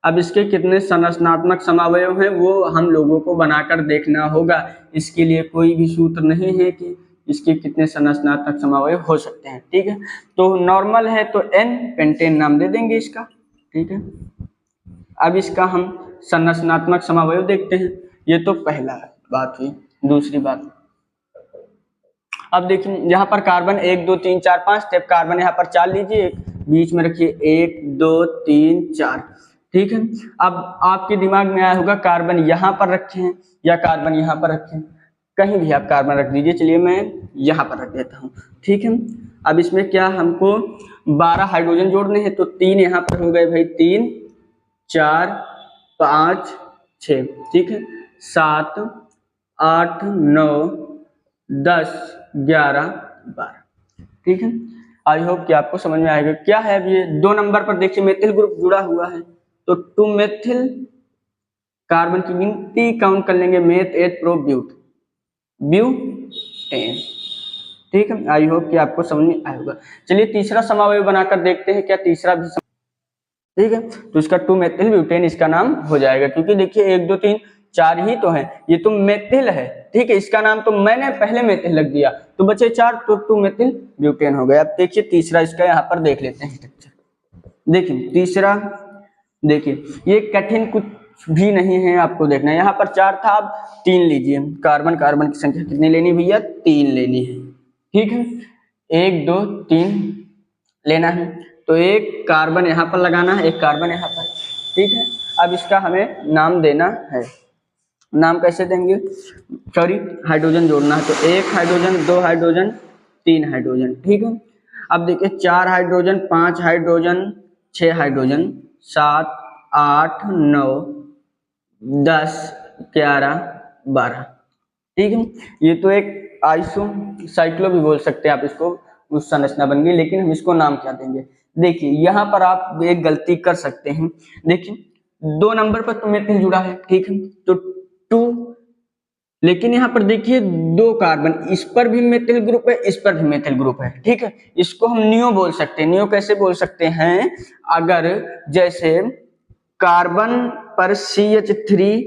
अब इसके कितने संरचनात्मक समावयव हैं वो हम लोगों को बनाकर देखना होगा। इसके लिए कोई भी सूत्र नहीं है कि इसके कितने संरचनात्मक समावयव हो सकते हैं। ठीक है, तो नॉर्मल है तो N, पेंटेन नाम दे देंगे इसका। ठीक है, अब इसका हम संरचनात्मक समावयव देखते हैं। ये तो पहला बात हुई। दूसरी बात, अब देखिए यहाँ पर कार्बन 1 2 3 4 5 स्टेप, कार्बन यहाँ पर 4 लीजिए, बीच में रखिए 1 2 3 4। ठीक है, अब आपके दिमाग में आया होगा कार्बन यहाँ पर रखे हैं या कार्बन यहाँ पर रखे हैं, कहीं भी आप कार्बन रख दीजिए। चलिए मैं यहाँ पर रख देता हूँ। ठीक है, अब इसमें क्या हमको 12 हाइड्रोजन जोड़ने हैं, तो 3 यहाँ पर हो गए भाई, 3 4 5 6। ठीक है, 7 8 9 10 11 12। ठीक है, आई होप कि आपको समझ में आएगा। क्या है अब ये 2 नंबर पर देखिए मेथिल ग्रुप जुड़ा हुआ है, तो 2 मेथिल, कार्बन की गिनती काउंट कर लेंगे, मेथ 8 प्रो ब्यूटेन। ठीक है, आई होप कि आपको समझ में आया होगा। चलिए तीसरा समावयव बनाकर देखते हैं क्या तीसरा भी ठीक है, तो इसका 2 मेथिल ब्यूटेन इसका नाम हो जाएगा, क्योंकि देखिए 1 2 3 4 ही तो है, ये तो मेथिल है। ठीक है, इसका नाम तो मैंने पहले मेथिल लग दिया, तो बचे 4, तो 2 मेथिल ब्यूटेन हो गया। अब देखिए तीसरा इसका यहाँ पर देख लेते हैं स्ट्रक्चर। देखिए तीसरा, देखिए ये कठिन कुछ भी नहीं है, आपको देखना है। यहाँ पर 4 था, अब 3 लीजिए। कार्बन की संख्या कितनी लेनी भैया? 3 लेनी है। ठीक है, 1 2 3 लेना है, तो एक कार्बन यहाँ पर लगाना है, एक कार्बन यहाँ पर। ठीक है, अब इसका हमें नाम देना है। नाम कैसे देंगे? सॉरी, हाइड्रोजन जोड़ना है, तो 1 हाइड्रोजन 2 हाइड्रोजन 3 हाइड्रोजन। ठीक है, अब देखिए 4 हाइड्रोजन 5 हाइड्रोजन 6 हाइड्रोजन 7 8 9 10 11 12। ठीक है, ये तो एक आइसो साइक्लो भी बोल सकते हैं आप इसको, उस संरचना बन गई। लेकिन हम इसको नाम क्या देंगे? देखिए यहाँ पर आप एक गलती कर सकते हैं। देखिए 2 नंबर पर तो मेथिल जुड़ा है, ठीक है, तो 2, लेकिन यहाँ पर देखिए 2 कार्बन, इस पर भी मेथिल ग्रुप है, इस पर भी मेथिल ग्रुप है। ठीक है, इसको हम नियो बोल सकते हैं। नियो कैसे बोल सकते हैं? अगर जैसे कार्बन पर CH3,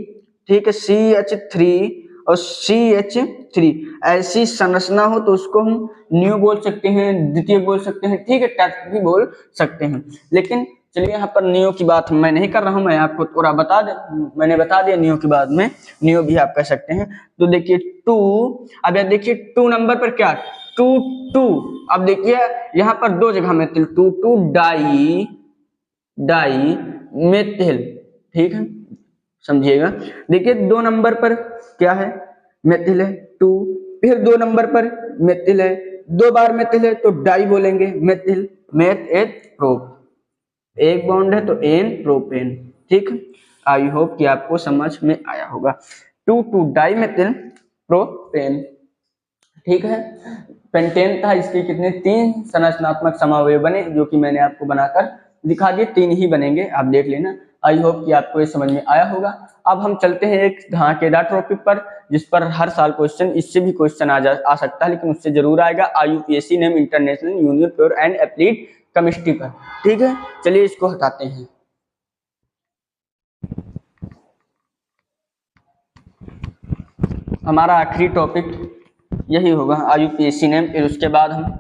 ठीक है, CH3 और CH3 ऐसी संरचना हो तो उसको हम नियो बोल सकते हैं, द्वितीय बोल सकते हैं, ठीक है, टैट भी बोल सकते हैं। लेकिन चलिए यहाँ पर नियो की बात मैं नहीं कर रहा हूँ, मैं आपको थोड़ा मैंने बता दिया नियो के बाद में नियो भी आप कह सकते हैं। तो देखिए 2, अब यार देखिए 2 नंबर पर क्या 2 2, अब देखिए यहाँ पर 2 जगह में 2 2 डाई मेथिल। ठीक है, समझिएगा। देखिए 2 नंबर पर क्या है? मेथिल है 2, फिर 2 नंबर पर मेथिल है, 2 बार मेथिल है तो डाई बोलेंगे, मेथिल, मेथ 8 प्रोप, एक बॉन्ड है तो एन प्रोपेन। ठीक, आई होप कि आपको समझ में आया होगा। 2 2 डाई मेथिल प्रोपेन। ठीक है। पेंटेन था, इसके कितने 3 संरचनात्मक समावयव बने, जो कि मैंने आपको बनाकर दिखा दिए, 3 ही बनेंगे, आप देख लेना। आई होप कि आपको ये समझ में आया होगा। अब हम चलते हैं एक धमाकेदार टॉपिक पर, जिस पर हर साल क्वेश्चन, इससे भी क्वेश्चन आ सकता है, लेकिन उससे जरूर आएगा, IUPAC name international union pure and applied chemistry पर। ठीक है, चलिए इसको हटाते हैं। हमारा आखिरी टॉपिक यही होगा, IUPAC नेम। फिर उसके बाद हम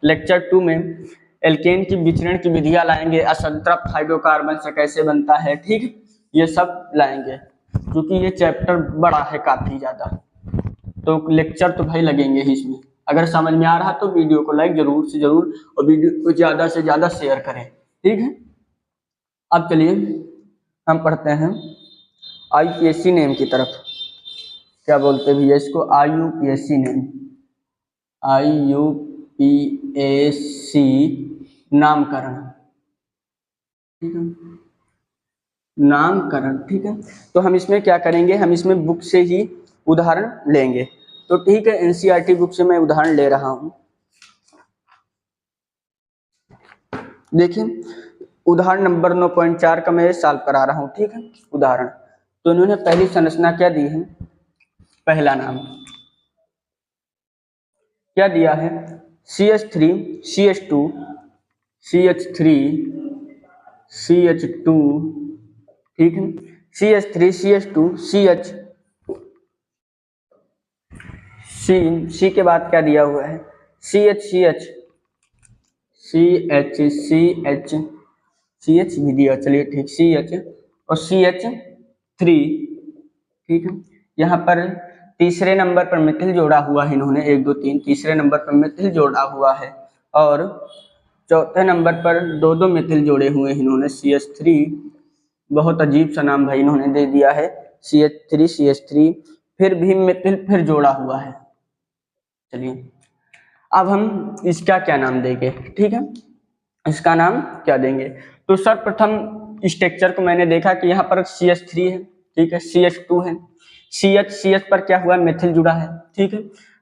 लेक्चर 2 में एल्केन की विचरण की विधियां लाएंगे, असंतृप्त हाइड्रोकार्बन से कैसे बनता है, ठीक, ये सब लाएंगे, क्योंकि ये चैप्टर बड़ा है काफी ज्यादा, तो लेक्चर तो भाई लगेंगे ही इसमें। अगर समझ में आ रहा तो वीडियो को लाइक जरूर से जरूर, और वीडियो को ज्यादा से ज्यादा शेयर करें, ठीक है। अब चलिए हम पढ़ते हैं IUPAC नेम की तरफ। क्या बोलते भैया इसको, IUPAC नेम, IUPAC नामकरण, ठीक है, नामकरण, ठीक है। तो हम इसमें क्या करेंगे, हम इसमें बुक से ही उदाहरण लेंगे, तो ठीक है, NCERT बुक से मैं उदाहरण ले रहा हूं। देखिए उदाहरण नंबर 9.4 का मैं सॉल्व करा रहा हूं, ठीक है। उदाहरण, तो इन्होंने पहली संरचना क्या दी है, पहला नाम क्या दिया है, CH3 CH2 CH3 CH2, ठीक है, CH3 CH2 CH, C के बाद क्या दिया हुआ है, CH CH CH CH CH भी दिया, चलिए ठीक, CH और CH3, ठीक है। यहाँ पर तीसरे नंबर पर मिथिल जोड़ा हुआ है इन्होंने, 1 2 3, तीसरे नंबर पर मिथिल जोड़ा हुआ है, और चौथे नंबर पर 2 मिथिल जोड़े हुए हैं इन्होंने, CH3, बहुत अजीब सा नाम भाई इन्होंने दे दिया है, CH3 फिर भी मिथिल फिर जोड़ा हुआ है। चलिए अब हम इसका क्या नाम देंगे, ठीक है, इसका नाम क्या देंगे, तो सर्वप्रथम स्ट्रक्चर को मैंने देखा कि यहाँ पर CH3 है, ठीक है, CH2 है, CH पर क्या हुआ, मिथिल जुड़ा है, ठीक है।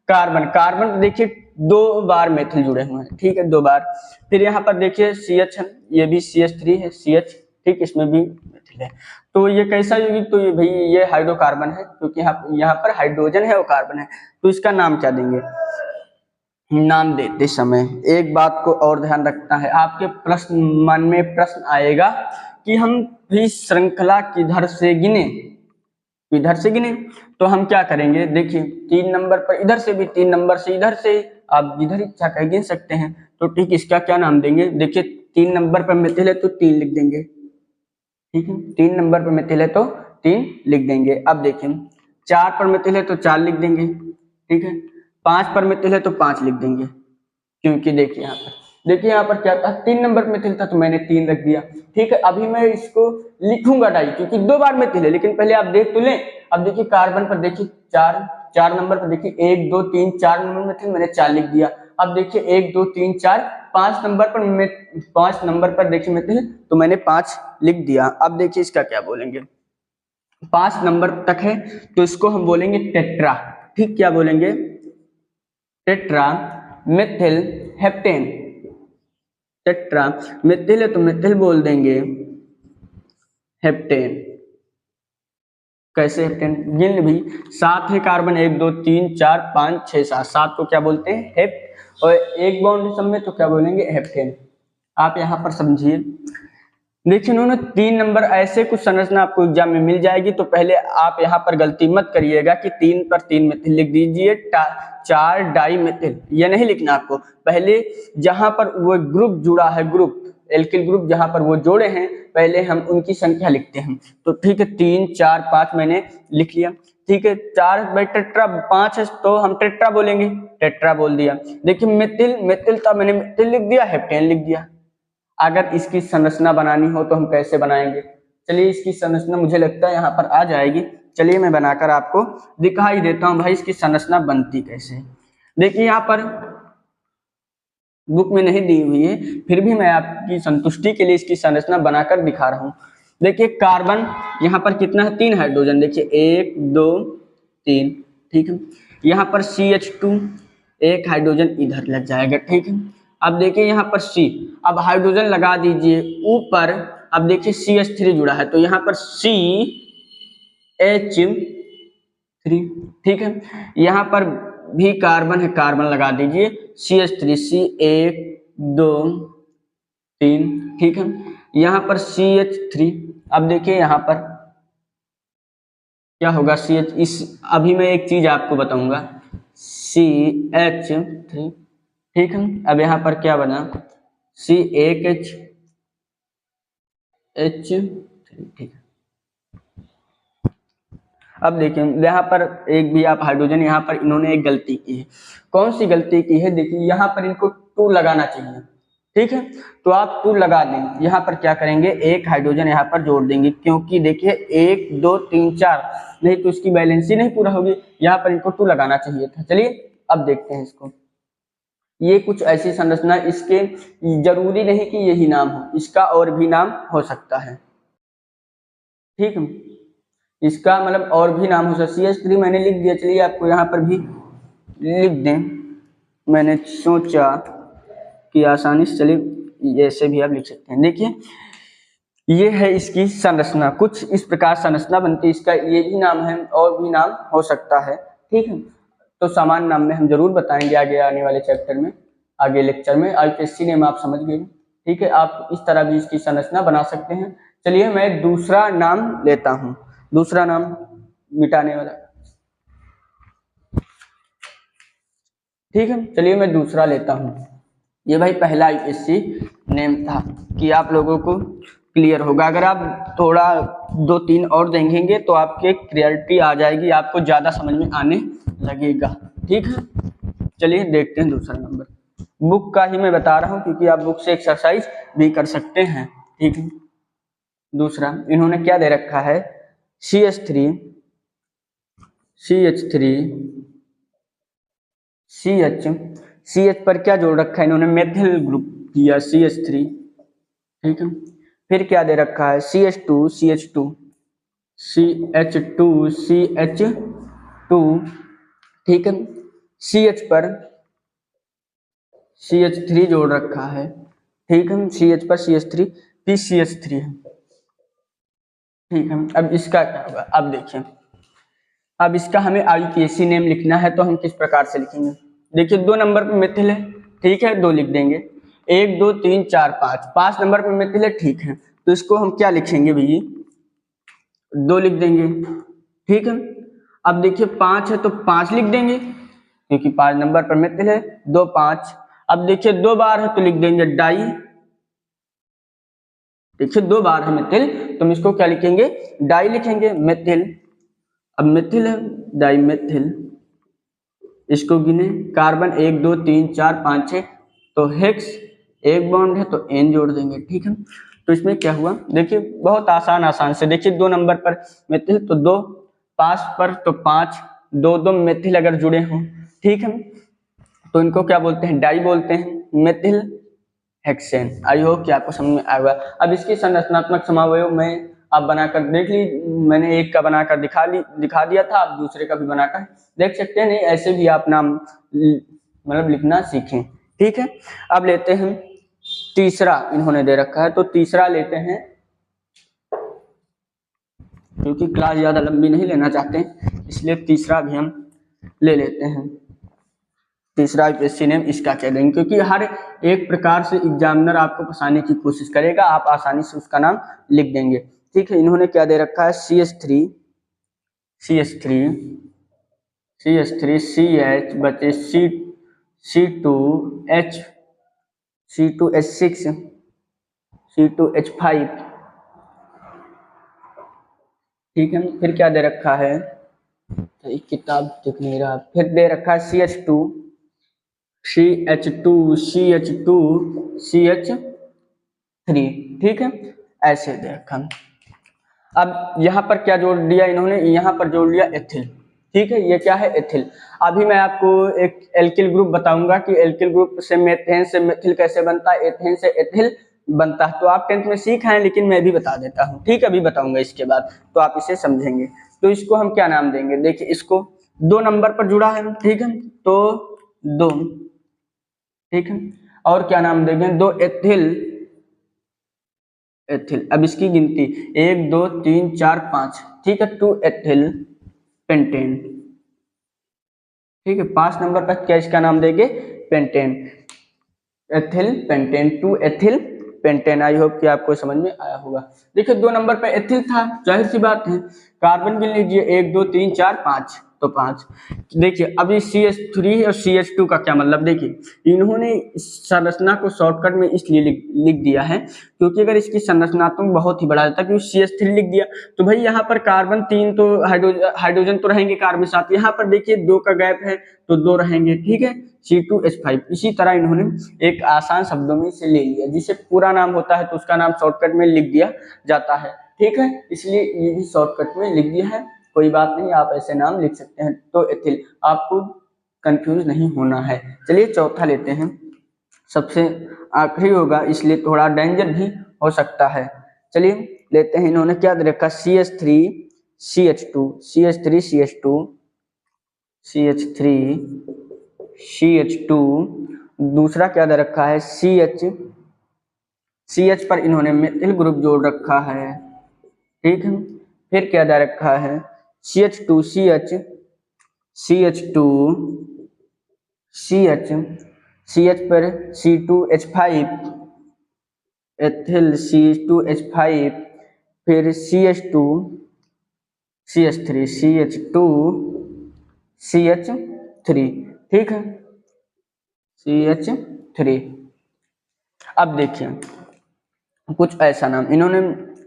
कार्बन देखिए 2 बार मिथिल जुड़े हुए हैं, ठीक है, 2 बार। फिर यहाँ पर देखिए CH है, ये भी CH3 है, CH, ठीक, इसमें भी मिथिल है, तो ये कैसा होगी, तो ये भाई ये हाइड्रोकार्बन है, क्योंकि यहाँ पर हाइड्रोजन है और कार्बन है, तो इसका नाम क्या देंगे। नाम देते समय एक बात को और ध्यान रखना है, आपके प्रश्न मन में प्रश्न आएगा कि हम भी श्रृंखला किधर से गिने, तो हम क्या करेंगे, देखिए 3 नंबर पर इधर से भी, 3 नंबर से इधर से, आप जिधर इच्छा कर गिन सकते हैं, तो ठीक, इसका क्या नाम देंगे, देखिए 3 नंबर पर मिथिल है तो 3 लिख देंगे, ठीक है, 3 नंबर पर मिथिल है तो 3 लिख देंगे। अब देखिए 4 पर मिथिल है तो 4 लिख देंगे, ठीक है, 5 पर मिथिल है तो 5 लिख देंगे, क्योंकि देखिए यहाँ पर क्या था, 3 नंबर पर मिथिल था तो मैंने 3 रख दिया, ठीक है। अभी मैं इसको लिखूंगा डाई, क्योंकि 2 बार मिथिल है, लेकिन पहले आप देख तो लें। अब देखिए कार्बन पर देखिए 4 नंबर पर देखिए 1 2 3 4 नंबर मिथिल, मैंने 4 लिख दिया। अब देखिए 1 2 3 4 5 नंबर पर देखिए मिथिल, तो मैंने 5 लिख दिया। अब देखिए इसका क्या बोलेंगे, 5 नंबर तक है तो इसको हम बोलेंगे टेट्रा, ठीक, क्या बोलेंगे, tetra Mithil heptane, tetra Mithil है तो मिथिल बोल देंगे हेप्टेन, कैसे हेप्टेन, गिन भी 7 है कार्बन, 1 2 3 4 5 6 7, 7 को क्या बोलते हैं, हेप्ट, और एक बॉन्ड सब में तो क्या बोलेंगे, हेप्टेन। आप यहाँ पर समझिए, देखिए उन्होंने 3 नंबर, ऐसे कुछ संरचना आपको एग्जाम में मिल जाएगी, तो पहले आप यहाँ पर गलती मत करिएगा कि 3 पर 3 मिथिल लिख दीजिए, 4 डाई मिथिल, ये नहीं लिखना आपको, पहले जहां पर वो ग्रुप जुड़ा है, ग्रुप एल्किल ग्रुप जहां पर वो जोड़े हैं, पहले हम उनकी संख्या लिखते हैं, तो ठीक है 3 4 5 मैंने लिख लिया, ठीक है। 4 बाई टेट्रा 5 है तो हम टेट्रा बोलेंगे, टेट्रा बोल दिया। देखिए मिथिल था, मैंने मिथिल लिख दिया, हेप्टेन लिख दिया। अगर इसकी संरचना बनानी हो तो हम कैसे बनाएंगे, चलिए इसकी संरचना मुझे लगता है यहाँ पर आ जाएगी, चलिए मैं बनाकर आपको दिखाई देता हूँ भाई इसकी संरचना बनती कैसे। देखिए यहाँ पर बुक में नहीं दी हुई है, फिर भी मैं आपकी संतुष्टि के लिए इसकी संरचना बनाकर दिखा रहा हूँ। देखिए कार्बन यहाँ पर कितना है, 3 हाइड्रोजन, देखिए 1 2 3, ठीक है। यहाँ पर CH2 एक हाइड्रोजन इधर लग जाएगा, ठीक है। अब देखिए यहाँ पर C, अब हाइड्रोजन लगा दीजिए ऊपर, अब देखिए CH3 जुड़ा है तो यहाँ पर CH3, ठीक है। यहाँ पर भी कार्बन है, कार्बन लगा दीजिए CH3, C1 2 3, ठीक है। यहाँ पर CH3, अब देखिए यहाँ पर क्या होगा, CH, इस अभी मैं एक चीज आपको बताऊंगा, CH3, ठीक है। अब यहाँ पर क्या बना, C1H3, ठीक है। अब देखिए यहाँ पर एक भी आप हाइड्रोजन, यहाँ पर इन्होंने एक गलती की है। कौन सी गलती की है, देखिए यहाँ पर इनको 2 लगाना चाहिए, ठीक है। तो आप 2 लगा दें, यहाँ पर क्या करेंगे, एक हाइड्रोजन यहाँ पर जोड़ देंगे, क्योंकि देखिए 1 2 3 4, नहीं तो इसकी बैलेंस ही नहीं पूरा होगी। यहाँ पर इनको 2 लगाना चाहिए था। चलिए अब देखते हैं इसको। ये कुछ ऐसी संरचना, इसके जरूरी नहीं कि यही नाम हो, इसका और भी नाम हो सकता है, ठीक है। इसका मतलब और भी नाम हो सकता है। CH3 मैंने लिख दिया, चलिए आपको यहाँ पर भी लिख दें, मैंने सोचा कि आसानी से, चलिए ऐसे भी आप लिख सकते हैं। देखिए ये है इसकी संरचना, कुछ इस प्रकार संरचना बनती है। इसका ये भी नाम है और भी नाम हो सकता है, ठीक है। तो सामान्य नाम में हम जरूर बताएंगे आगे आने वाले चैप्टर में, आगे लेक्चर में। IPSC नेम आप समझ गए, ठीक है। आप इस तरह भी इसकी संरचना बना सकते हैं। चलिए मैं दूसरा नाम लेता हूँ, दूसरा नाम मिटाने वाला, ठीक है। चलिए मैं दूसरा लेता हूँ। ये भाई पहला IPSC नेम था कि आप लोगों को क्लियर होगा। अगर आप थोड़ा 2-3 और देंगे तो आपके क्लियरिटी आ जाएगी, आपको ज्यादा समझ में आने लगेगा, ठीक है। चलिए देखते हैं दूसरा नंबर। बुक का ही मैं बता रहा हूँ क्योंकि आप बुक से एक्सरसाइज भी कर सकते हैं, ठीक है। दूसरा इन्होंने क्या दे रखा है, CH3 CH पर क्या जोड़ रखा है इन्होंने, मेथिल ग्रुप किया CH3, ठीक है। फिर क्या दे रखा है, CH2 ठीक है। CH पर CH3 जोड़ रखा है, ठीक है। CH पर CH3, PCH3 है, ठीक है। अब इसका क्या होगा, अब देखिए, अब इसका हमें IPSC नेम लिखना है तो हम किस प्रकार से लिखेंगे। देखिए 2 नंबर पे मिथिल है, ठीक है, 2 लिख देंगे। 1 2 3 4 5 नंबर पे मिथिल है, ठीक है। तो इसको हम क्या लिखेंगे भैया, 2 लिख देंगे, ठीक है। अब देखिए 5 है तो 5 लिख देंगे क्योंकि 5 नंबर पर मिथिल है, 2 5। अब देखिए 2 बार है तो लिख देंगे डाई, देखिए 2 बार है मिथिल तो हम इसको क्या लिखेंगे, डाई लिखेंगे, मिथिल। अब मिथिल है, डाई मिथिल। इसको गिने, कार्बन 1 2 3 4 5 6, तो हेक्स, एक बॉन्ड है तो N जोड़ देंगे, ठीक है। तो इसमें क्या हुआ, देखिए बहुत आसान से, देखिए 2 नंबर पर मिथिल तो 2, 5 पर तो 5, 2 मिथिल अगर जुड़े हों, ठीक है, तो इनको क्या बोलते हैं, डाई बोलते हैं, मिथिल हेक्सेन। आई होप कि आपको समझ में आएगा। अब इसकी संरचनात्मक समावयव में आप बनाकर देख ली, मैंने एक का बनाकर दिखा दिया था, आप दूसरे का भी बनाकर देख सकते हैं। नहीं ऐसे भी आप नाम मतलब लिखना सीखें, ठीक है। अब लेते हैं तीसरा, इन्होंने दे रखा है तो तीसरा लेते हैं, क्योंकि क्लास ज्यादा लंबी नहीं लेना चाहते इसलिए तीसरा भी हम ले लेते हैं। तीसरा IPSC नेम इसका कह देंगे क्योंकि हर एक प्रकार से एग्जामिनर आपको फंसाने की कोशिश करेगा, आप आसानी से उसका नाम लिख देंगे, ठीक है। इन्होंने क्या दे रखा है, CH3 CH बचे C2H6 C2H5, ठीक है। फिर क्या दे रखा है, एक किताब दिख नहीं रहा, फिर दे रखा है CH3, ठीक है, ऐसे दे रखा। अब यहाँ पर क्या जोड़ दिया इन्होंने, यहाँ पर जोड़ लिया एथिल, ठीक है। ये क्या है, एथिल। अभी मैं आपको एक एल्किल ग्रुप बताऊंगा कि एल्किल ग्रुप से मेथेन से मेथिल कैसे बनता है, एथेन से एथिल बनता है। तो आप 10th में सीख हैं लेकिन मैं भी बता देता हूँ, ठीक है, अभी बताऊंगा इसके बाद तो आप इसे समझेंगे। तो इसको हम क्या नाम देंगे, देखिए इसको 2 नंबर पर जुड़ा है, ठीक है, तो 2, ठीक है। और क्या नाम देंगे, 2 एथिल, अब इसकी गिनती 1 2 3 4 5, ठीक है, 2 एथिल पेंटेन, ठीक है। 5 नंबर पर क्या इसका नाम देंगे, pentane, ethyl pentane, 2 ethyl pentane. I hope कि आपको समझ में आया होगा। देखिए 2 नंबर पे एथिल था, जाहिर सी बात है, कार्बन गिन लीजिए 1 2 3 4 5, तो 5। देखिए अभी CH3 और CH2 का क्या मतलब, देखिए इन्होंने संरचना को शॉर्टकट में इसलिए लिख दिया है क्योंकि अगर इसकी संरचनात्मक बहुत ही बड़ा जाता, क्योंकि CH3 लिख दिया तो भाई यहाँ पर कार्बन 3 तो हाइड्रोजन तो रहेंगे कार्बन साथ, यहाँ पर देखिए 2 का गैप है तो 2 रहेंगे, ठीक है, C2H5। इसी तरह इन्होंने एक आसान शब्दों में इसे ले लिया, जिसे पूरा नाम होता है तो उसका नाम शॉर्टकट में लिख दिया जाता है, ठीक है, इसलिए ये भी शॉर्टकट में लिख दिया है, कोई बात नहीं, आप ऐसे नाम लिख सकते हैं। तो एथिल, आपको कंफ्यूज नहीं होना है। चलिए चौथा लेते हैं, सबसे आखिरी होगा इसलिए थोड़ा डेंजर भी हो सकता है। चलिए लेते हैं, इन्होंने क्या दे रखा, CH3 CH2, CH3 CH2 CH3 CH2, दूसरा क्या दे रखा है, CH पर इन्होंने मेथिल ग्रुप जोड़ रखा है, ठीक है। फिर क्या दे रखा है, CH2 CH CH2 CH CH पर C2H5 एथिल C2H5, फिर CH2 CH3 CH2 CH3, ठीक है, CH3। अब देखिए कुछ ऐसा नाम, इन्होंने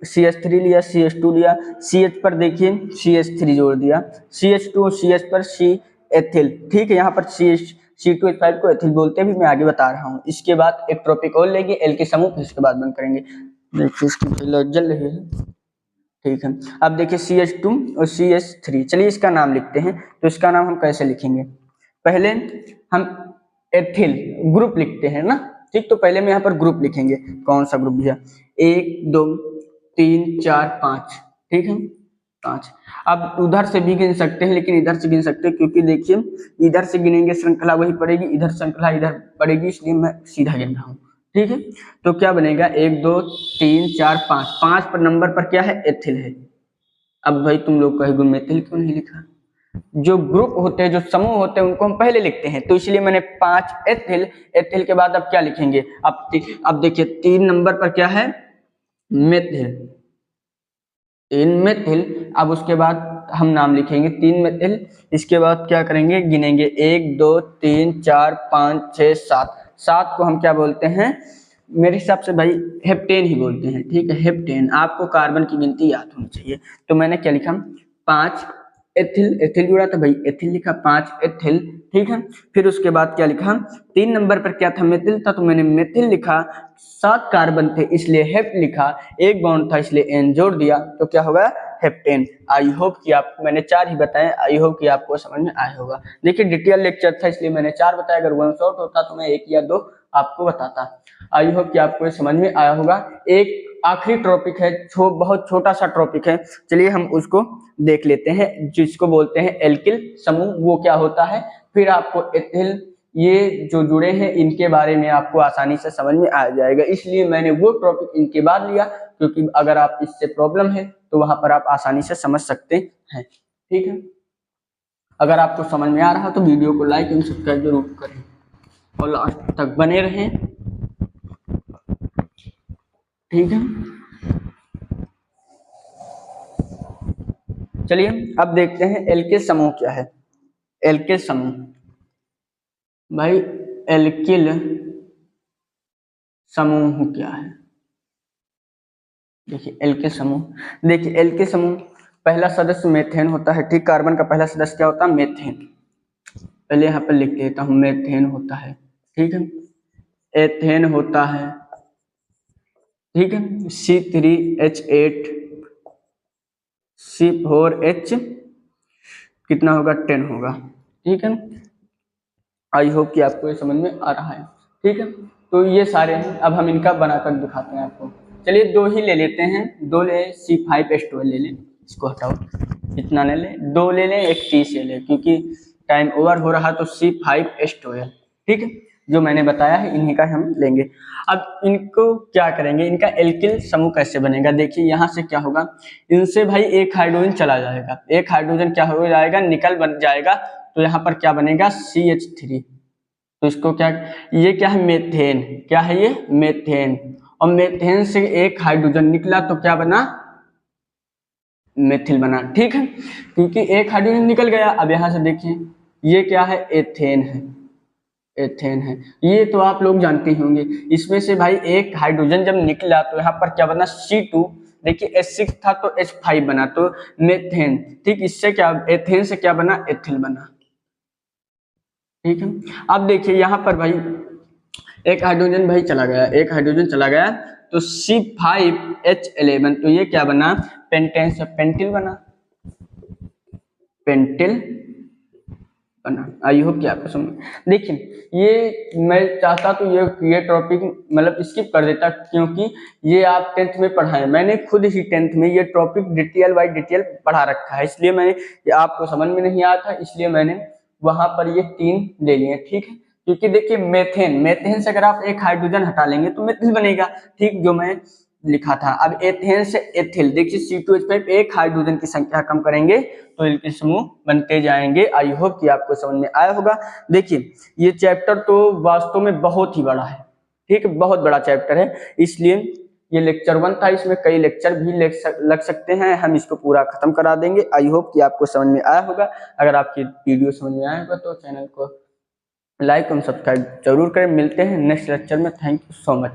CH3 लिया, CH2 लिया, CH पर देखिए CH3 जोड़ दिया, CH2 और CH पर C एथिल, ठीक है, यहाँ पर C2H5 को एथिल बोलते हैं, भी मैं आगे बता रहा हूँ। इसके बाद एक टॉपिक और लेंगे एल के समूह, फिर इसके बाद बंद करेंगे। देखिए इसकी जल रही है, ठीक है। अब देखिए CH2 और CH3, चलिए इसका नाम लिखते हैं। तो इसका नाम हम कैसे लिखेंगे, पहले हम एथिल ग्रुप लिखते हैं ना, ठीक, तो पहले में यहाँ पर ग्रुप लिखेंगे, कौन सा ग्रुप भैया, 1 2 3 4 5, ठीक है, 5। अब उधर से भी गिन सकते हैं लेकिन इधर से गिन सकते हैं, क्योंकि देखिए इधर से गिनेंगे श्रृंखला वही पड़ेगी, इधर श्रृंखला इधर पड़ेगी, इसलिए मैं सीधा गिन रहा हूँ, ठीक है। तो क्या बनेगा, 1 2 3 4 5, 5 पर नंबर पर क्या है, एथिल है। अब भाई तुम लोग कहेंगे मेथिल क्यों नहीं लिखा, जो ग्रुप होते हैं, जो समूह होते हैं, उनको हम पहले लिखते हैं, तो इसलिए मैंने 5 एथिल, एथिल के बाद अब क्या लिखेंगे, अब देखिए 3 नंबर पर क्या है, मेथिल, 3 मेथिल। अब उसके बाद हम नाम लिखेंगे 3 मेथिल, इसके बाद क्या करेंगे, गिनेंगे 1 2 3 4 5 6 7, 7 को हम क्या बोलते हैं, मेरे हिसाब से भाई हेप्टेन ही बोलते हैं, ठीक है, हेप्टेन। आपको कार्बन की गिनती याद होनी चाहिए, तो मैंने क्या लिखा, 5 एथिल, एथिल जुड़ा था भाई, एथिल लिखा, 5 एथिल, ठीक है। फिर उसके बाद क्या लिखा, 3 नंबर पर क्या था, मेथिल था, तो मैंने मेथिल लिखा, 7 कार्बन थे इसलिए हेप्ट लिखा, 1 बॉन्ड था इसलिए एन जोड़ दिया, तो क्या होगा, हेप्टेन। आई होप कि आपको मैंने 4 ही बताए, आई होप कि आपको समझ में आया होगा। देखिए डिटेल लेक्चर था इसलिए मैंने 4 बताया, अगर वन शॉट होता तो मैं 1 या 2 आपको बताता। आई होप कि आपको समझ में आया होगा। एक आखिरी टॉपिक है, बहुत छोटा सा टॉपिक है, चलिए हम उसको देख लेते हैं, जिसको बोलते हैं एल्किल समूह, वो क्या होता है। फिर आपको एथिल, ये जो जुड़े हैं इनके बारे में आपको आसानी से समझ में आ जाएगा, इसलिए मैंने वो टॉपिक इनके बाद लिया, क्योंकि अगर आप इससे प्रॉब्लम है तो वहां पर आप आसानी से समझ सकते हैं, ठीक है। अगर आपको समझ में आ रहा तो वीडियो को लाइक एंड सब्सक्राइब जरूर करें और लास्ट तक बने रहें, ठीक है। चलिए अब देखते हैं एल्किल समूह क्या है। एल्किल समूह, भाई एल्किल समूह क्या है, देखिए एल्किल समूह, देखिए एल्किल समूह पहला सदस्य मेथेन होता है, ठीक, कार्बन का पहला सदस्य क्या होता है, मेथेन। पहले यहाँ पर लिख देता हूँ, मेथेन होता है, ठीक है, एथेन होता है, ठीक है, C3H8 C4H कितना होगा, 10 होगा, ठीक है। आई होप कि आपको ये समझ में आ रहा है, ठीक है। तो ये सारे हैं, अब हम इनका बनाकर दिखाते हैं आपको। चलिए 2 ही ले लेते हैं, 2 ले, C5H12 ले लें, इसको हटाओ, इतना ले लें, 2 ले लें, एक 30 ले लें, क्योंकि टाइम ओवर हो रहा तो C5H12, ठीक है, जो मैंने बताया है इन्हीं का हम लेंगे। अब इनको क्या करेंगे, इनका एल्किल समूह कैसे बनेगा, देखिए यहाँ से क्या होगा, इनसे भाई एक हाइड्रोजन चला जाएगा, एक हाइड्रोजन क्या हो जाएगा, निकल बन जाएगा, तो यहाँ पर क्या बनेगा CH3। तो इसको क्या, ये क्या है मेथेन, क्या है ये मेथेन, और मेथेन से एक हाइड्रोजन निकला तो क्या बना मेथिल बना, ठीक है, क्योंकि एक हाइड्रोजन निकल गया। अब यहाँ से देखिए ये क्या है एथेन है, एथेन है, ये तो आप लोग जानते ही होंगे। इसमें से भाई एक हाइड्रोजन जब निकला तो यहाँ पर क्या बना C2, देखिए H6 था तो H5 बना, तो मेथेन, ठीक, इससे क्या एथेन से क्या बना एथिल बना, ठीक है। अब देखिए यहाँ पर भाई एक हाइड्रोजन भाई चला गया, एक हाइड्रोजन चला गया तो C5H11, तो ये क्या बना पेंटेन से पेंटिल बना, पेंटिल बना। आई होप कि आपको समझ। देखिए ये मैं चाहता तो ये टॉपिक मतलब स्किप कर देता, क्योंकि ये आप 10th में पढ़ाए, मैंने खुद ही 10th में ये टॉपिक डिटेल बाय डिटेल पढ़ा रखा है, इसलिए मैंने ये आपको समझ में नहीं आया था, इसलिए मैंने वहां पर ये 3 ले लिए, ठीक है। क्योंकि देखिए मेथेन, मेथेन से अगर आप एक हाइड्रोजन हटा लेंगे तो मेथिल बनेगा, ठीक, जो मैं लिखा था। अब एथेन से एथिल, देखिए C2H5 एक हाइड्रोजन की संख्या कम करेंगे तो इनके समूह बनते जाएंगे। आई होप कि आपको समझ में आया होगा। देखिए ये चैप्टर तो वास्तव में बहुत ही बड़ा है, ठीक है, बहुत बड़ा चैप्टर है, इसलिए ये लेक्चर 1 था, इसमें कई लेक्चर भी लग सकते हैं, हम इसको पूरा खत्म करा देंगे। आई होप कि आपको समझ में आया होगा। अगर आपकी वीडियो समझ में आया होगा तो चैनल को लाइक और सब्सक्राइब जरूर करें। मिलते हैं नेक्स्ट लेक्चर में। Thank you so much.